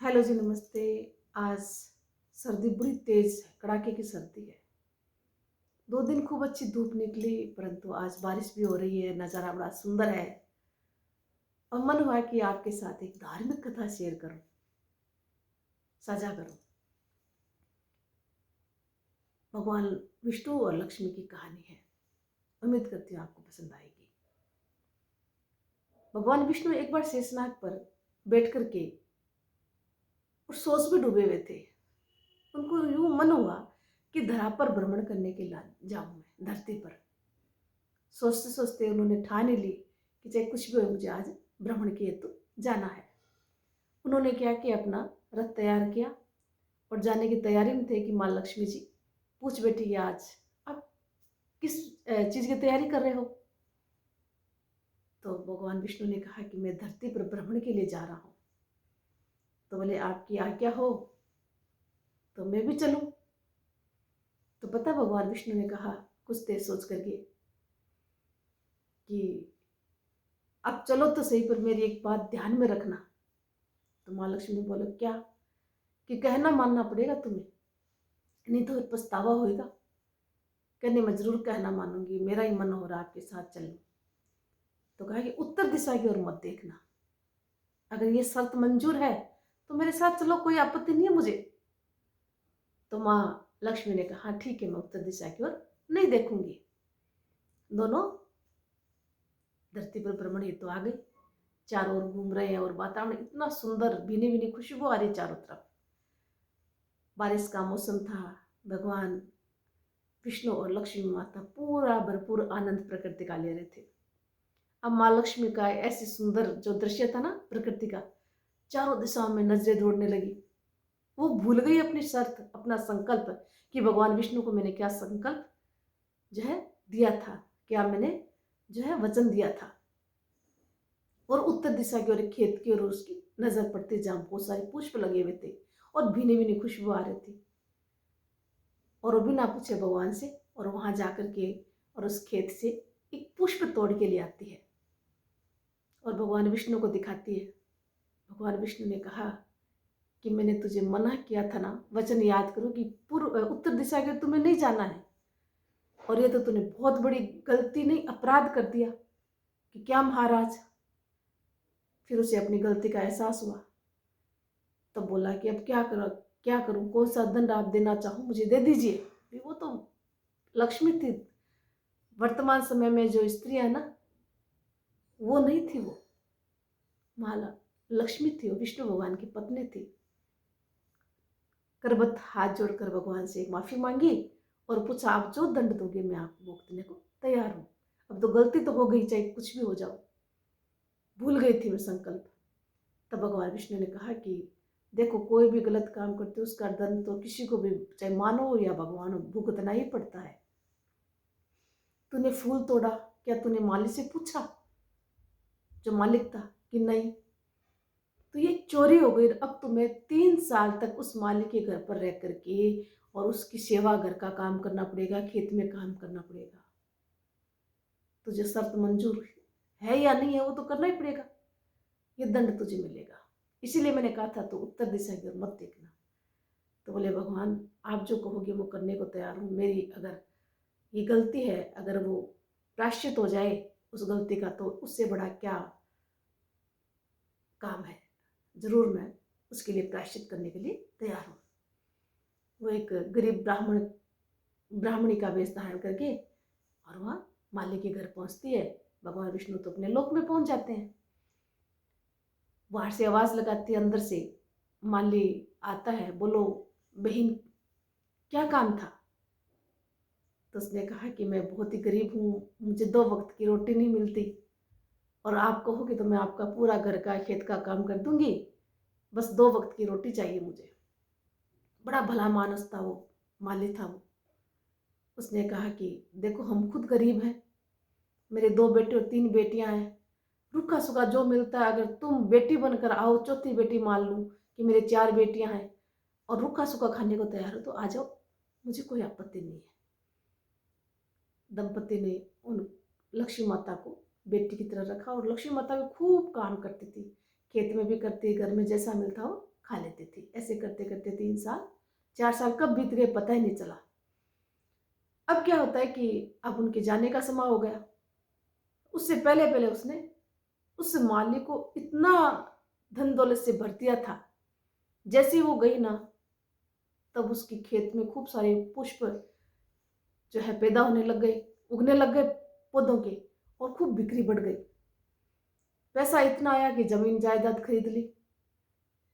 Hello जी, नमस्ते। आज सर्दी बड़ी तेज है, कड़ाके की सर्दी है। 2 दिन खूब अच्छी धूप निकली, परंतु आज बारिश भी हो रही है। नज़ारा बड़ा सुंदर है और मन हुआ कि आपके साथ एक धार्मिक कथा शेयर करूं, साझा करूं। भगवान विष्णु और लक्ष्मी की कहानी है। उम्मीद करती हूँ आपको पसंद आएगी। भगवान विष्णु एक बार शेषनाग पर बैठ करके और सोच में डूबे हुए थे। उनको यूं मन हुआ कि धरा पर भ्रमण करने के लिए जाऊं, मैं धरती पर। सोचते सोचते उन्होंने ठान ही ली कि चाहे कुछ भी हो, मुझे आज भ्रमण के हेतु जाना है। उन्होंने क्या किया, अपना रथ तैयार किया और जाने की तैयारी में थे कि माँ लक्ष्मी जी पूछ बैठी कि आज आप किस चीज़ की तैयारी कर रहे हो। तो भगवान विष्णु ने कहा कि मैं धरती पर भ्रमण के लिए जा रहा हूँ। तो बोले आपकी आज्ञा हो तो मैं भी चलूँ। तो पता भगवान विष्णु ने कहा कुछ देर सोच करके कि अब चलो तो सही, पर मेरी एक बात ध्यान में रखना। तो माँ लक्ष्मी ने बोला क्या? कि कहना मानना पड़ेगा तुम्हें, नहीं तो फिर पछतावा होएगा। कहने मैं जरूर कहना मानूंगी, मेरा ही मन हो रहा आपके साथ चलूं। तो कहा कि उत्तर दिशा की ओर मत देखना, अगर ये शर्त मंजूर है तो मेरे साथ चलो, कोई आपत्ति नहीं है मुझे। तो माँ लक्ष्मी ने कहा ठीक है, मैं उत्तर दिशा की ओर नहीं देखूंगी। दोनों धरती पर भ्रमण हेतु आ गए। चारों ओर घूम रहे हैं और वातावरण इतना सुंदर, भीनी भीनी खुशबू आ रही चारों तरफ। बारिश का मौसम था। भगवान विष्णु और लक्ष्मी माता पूरा भरपूर आनंद प्रकृति का ले रहे थे। अब माँ लक्ष्मी का ऐसी सुंदर जो दृश्य था ना प्रकृति का, चारों दिशाओं में नजरें दौड़ने लगी। वो भूल गई अपनी शर्त, अपना संकल्प कि भगवान विष्णु को मैंने क्या संकल्प जो है दिया था, क्या मैंने जो है वचन दिया था। और उत्तर दिशा की ओर, खेत की ओर उसकी नजर पड़ती, जहां बहुत सारे पुष्प लगे हुए थे और भीनी भीनी खुशबू आ रही थी। और वो बिना पूछे भगवान से और वहां जाकर के और उस खेत से एक पुष्प तोड़ के ले आती है और भगवान विष्णु को दिखाती है। भगवान विष्णु ने कहा कि मैंने तुझे मना किया था ना, वचन याद करो कि पूर्व उत्तर दिशा के तुम्हें नहीं जाना है, और ये तो तूने बहुत बड़ी गलती नहीं अपराध कर दिया। कि क्या महाराज? फिर उसे अपनी गलती का एहसास हुआ। तब बोला कि अब क्या करो, क्या करूं, कौन सा दंड आप देना चाहो मुझे दे दीजिए। भी वो तो लक्ष्मी थी, वर्तमान समय में जो स्त्री है ना, वो नहीं थी। वो माला लक्ष्मी थी, वो विष्णु भगवान की पत्नी थी। करबत हाथ जोड़कर भगवान से एक माफी मांगी और पूछा आप जो दंड दोगे मैं आपको भुगतने को तैयार हूं। अब तो गलती तो हो गई, चाहे कुछ भी हो जाओ, भूल गई थी मैं संकल्प। तब भगवान विष्णु ने कहा कि देखो, कोई भी गलत काम करते हो उसका दंड तो किसी को भी, चाहे मानो हो या भगवान हो, भुगतना ही पड़ता है। तूने फूल तोड़ा, क्या तूने माली से पूछा, जो मालिक था, कि नहीं? तो ये चोरी हो गई। अब तुम्हें 3 साल तक उस मालिक के घर पर रह करके और उसकी सेवा, घर का काम करना पड़ेगा, खेत में काम करना पड़ेगा। तुझे शर्त मंजूर है या नहीं है वो तो करना ही पड़ेगा, ये दंड तुझे मिलेगा। इसीलिए मैंने कहा था तो उत्तर दिशा की ओर मत देखना। तो बोले भगवान आप जो कहोगे वो करने को तैयार हूँ। मेरी अगर ये गलती है, अगर वो प्रायश्चित हो जाए उस गलती का, तो उससे बड़ा क्या काम है। जरूर मैं उसके लिए प्रायश्चित करने के लिए तैयार हूँ। वो एक गरीब ब्राह्मणी का वेश धारण करके और वहाँ माली के घर पहुँचती है। भगवान विष्णु तो अपने लोक में पहुँच जाते हैं। बाहर से आवाज़ लगाती है, अंदर से माली आता है, बोलो बहन क्या काम था? तो उसने कहा कि मैं बहुत ही गरीब हूँ, मुझे 2 वक्त की रोटी नहीं मिलती, और आप कहोगे तो मैं आपका पूरा घर का खेत का काम कर दूंगी, बस 2 वक्त की रोटी चाहिए मुझे। बड़ा भला मानस था वो, माली था वो। उसने कहा कि देखो हम खुद गरीब हैं, मेरे 2 बेटे और 3 बेटियां हैं, रूखा सूखा जो मिलता है, अगर तुम बेटी बनकर आओ, चौथी बेटी मान लूँ कि मेरे 4 बेटियां हैं और रूखा सूखा खाने को तैयार हो, तो आ जाओ, मुझे कोई आपत्ति नहीं है। दंपति ने उन लक्ष्मी माता को बेटी की तरह रखा और लक्ष्मी माता भी खूब काम करती थी, खेत में भी करती, घर में जैसा मिलता हो खा लेती थी। ऐसे करते करते 3 साल 4 साल कब बीत गए पता ही नहीं चला। अब क्या होता है कि अब उनके जाने का समय हो गया। उससे पहले पहले उसने उस माली को इतना धन दौलत से भर दिया था। जैसे ही वो गई ना, तब उसके खेत में खूब सारे पुष्प जो है पैदा होने लग गए, उगने लग गए पौधों के, और खूब बिक्री बढ़ गई। पैसा इतना आया कि जमीन जायदाद खरीद ली,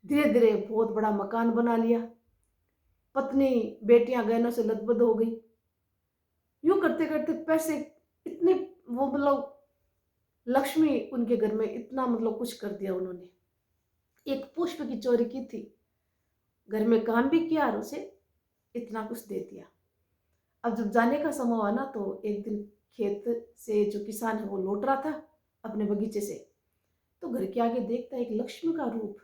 धीरे धीरे बहुत बड़ा मकान बना लिया, पत्नी बेटियां गहनों से लदबद हो गई। यूं करते करते पैसे इतने, वो मतलब लक्ष्मी उनके घर में इतना मतलब कुछ कर दिया उन्होंने। एक पुष्प की चोरी की थी, घर में काम भी किया और उसे इतना कुछ दे दिया। अब जब जाने का समय हुआ ना, तो एक दिन खेत से जो किसान है वो लौट रहा था अपने बगीचे से, तो घर के आगे देखता है एक लक्ष्मी का रूप,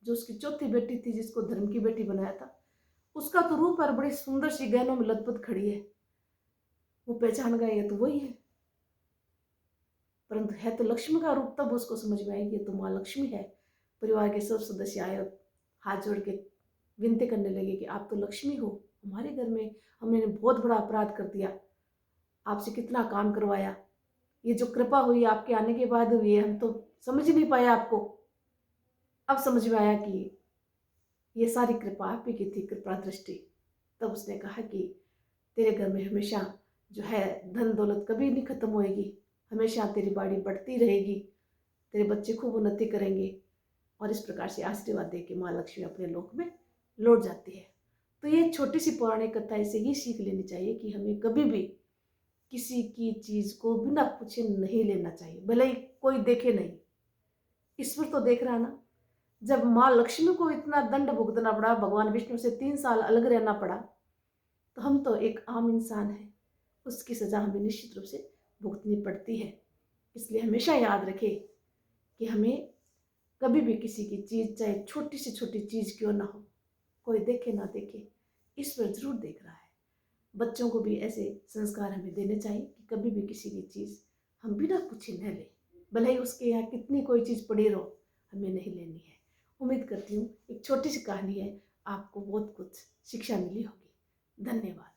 जो उसकी चौथी बेटी थी जिसको धर्म की बेटी बनाया था, उसका तो रूप और बड़ी सुंदर सी गहनों में लदपद खड़ी है। वो पहचान गए ये तो वही है, परंतु है तो लक्ष्मी का रूप। तब उसको समझ में आएगी ये तो माँ लक्ष्मी है। परिवार के सब सदस्य आए और हाथ जोड़ के विनती करने लगे कि आप तो लक्ष्मी हो, हमारे घर में हमने बहुत बड़ा अपराध कर दिया, आपसे कितना काम करवाया, ये जो कृपा हुई आपके आने के बाद हुई है, हम तो समझ नहीं पाए आपको। अब समझ में आया कि ये सारी कृपा आप ही की थी, कृपा दृष्टि। तब उसने कहा कि तेरे घर में हमेशा जो है धन दौलत कभी नहीं खत्म होएगी, हमेशा तेरी बाड़ी बढ़ती रहेगी, तेरे बच्चे खूब उन्नति करेंगे। और इस प्रकार से आशीर्वाद दे के माँ लक्ष्मी अपने लोक में लौट जाती है। तो ये छोटी सी पौराणिक कथा इसे ही सीख लेनी चाहिए कि हमें कभी भी किसी की चीज को बिना पूछे नहीं लेना चाहिए, भले ही कोई देखे नहीं। ईश्वर तो देख रहा ना। जब माँ लक्ष्मी को इतना दंड भुगतना पड़ा, भगवान विष्णु से 3 साल अलग रहना पड़ा, तो हम तो एक आम इंसान हैं, उसकी सजा हमें निश्चित रूप से भुगतनी पड़ती है। इसलिए हमेशा याद रखें कि हमें कभी भी किसी की चीज, चाहे छोटी से छोटी चीज क्यों ना हो, कोई देखे ना देखे, ईश्वर जरूर देख रहा है। बच्चों को भी ऐसे संस्कार हमें देने चाहिए कि कभी भी किसी की चीज हम बिना पूछे न लें, भले ही उसके यहाँ कितनी कोई चीज पड़ी रहो, हमें नहीं लेनी है। उम्मीद करती हूँ एक छोटी सी कहानी है, आपको बहुत कुछ शिक्षा मिली होगी। धन्यवाद।